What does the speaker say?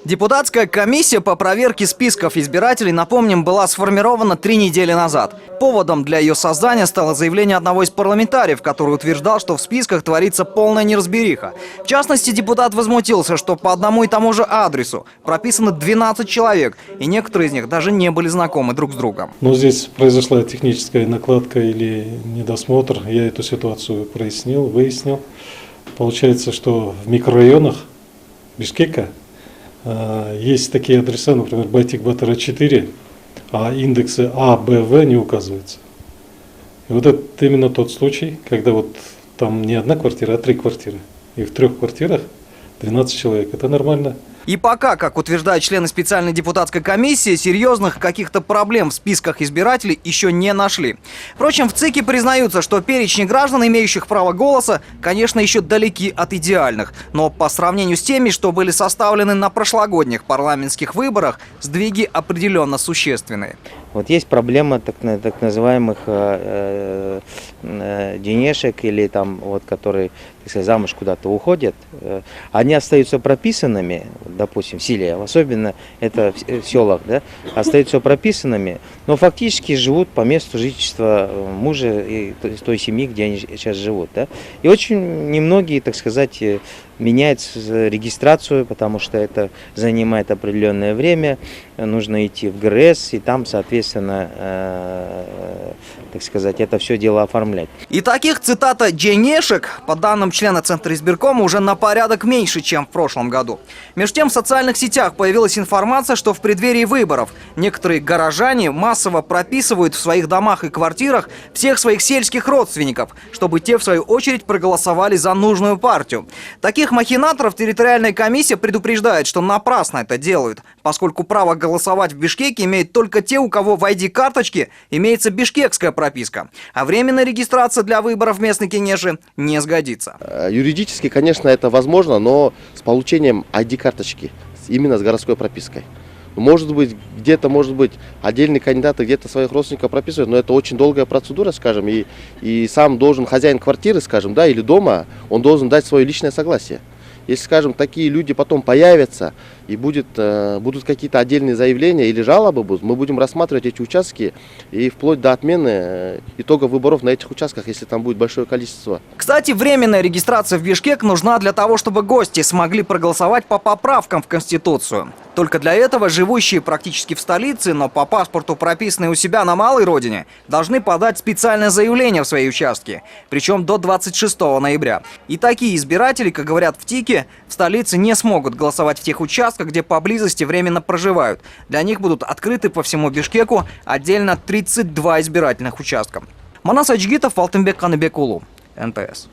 Депутатская комиссия по проверке списков избирателей, напомним, была сформирована 3 недели назад. Поводом для ее создания стало заявление одного из парламентариев, который утверждал, что в списках творится полная неразбериха. В частности, депутат возмутился, что по одному и тому же адресу прописано 12 человек, и некоторые из них даже не были знакомы друг с другом. Но здесь произошла техническая накладка или недосмотр. Я эту ситуацию выяснил. Получается, что в микрорайонах Бишкека есть такие адреса, например, Байтик-Батыра 4, а индексы А, Б, В не указываются. И вот это именно тот случай, когда вот там не одна квартира, а 3 квартиры. И в 3 квартирах 12 человек. Это нормально. И пока, как утверждают члены специальной депутатской комиссии, серьезных каких-то проблем в списках избирателей еще не нашли. Впрочем, в ЦИКе признаются, что перечни граждан, имеющих право голоса, конечно, еще далеки от идеальных. Но по сравнению с теми, что были составлены на прошлогодних парламентских выборах, сдвиги определенно существенные. Вот есть проблема так называемых денежек, или там вот, которые, так сказать, замуж куда-то уходят. Они остаются прописанными, допустим, в селе, особенно это в селах, да, остаются прописанными, но фактически живут по месту жительства мужа и той семьи, где они сейчас живут. Да. И очень немногие, так сказать, меняют регистрацию, потому что это занимает определенное время, нужно идти в ГРЭС, и там, соответственно, так сказать, это все дело оформлять. И таких, цитата, «денежек», по данным члена Центра избиркома, уже на порядок меньше, чем в прошлом году. Между тем, в социальных сетях появилась информация, что в преддверии выборов некоторые горожане массово прописывают в своих домах и квартирах всех своих сельских родственников, чтобы те, в свою очередь, проголосовали за нужную партию. Таких махинаторов территориальная комиссия предупреждает, что напрасно это делают, поскольку право голосовать в Бишкеке имеют только те, у кого в ID-карточке имеется бишкекская прописка, а временная регистрация для выборов в местной Кенеши не сгодится. Юридически, конечно, это возможно, но с получением ID-карточки, именно с городской пропиской. Может быть, где-то, отдельные кандидаты где-то своих родственников прописывают, но это очень долгая процедура, скажем, и сам должен хозяин квартиры, скажем, да, или дома, он должен дать свое личное согласие. Если, скажем, такие люди потом появятся и будут какие-то отдельные заявления или жалобы будут, мы будем рассматривать эти участки и вплоть до отмены итогов выборов на этих участках, если там будет большое количество. Кстати, временная регистрация в Бишкек нужна для того, чтобы гости смогли проголосовать по поправкам в Конституцию. Только для этого живущие практически в столице, но по паспорту прописанные у себя на малой родине, должны подать специальное заявление в свои участки, причем до 26 ноября. И такие избиратели, как говорят в ТИКе, в столице не смогут голосовать в тех участках, где поблизости временно проживают. Для них будут открыты по всему Бишкеку отдельно 32 избирательных участка. Манас Ачгитов, Алтынбек Каныбекулу, НТС.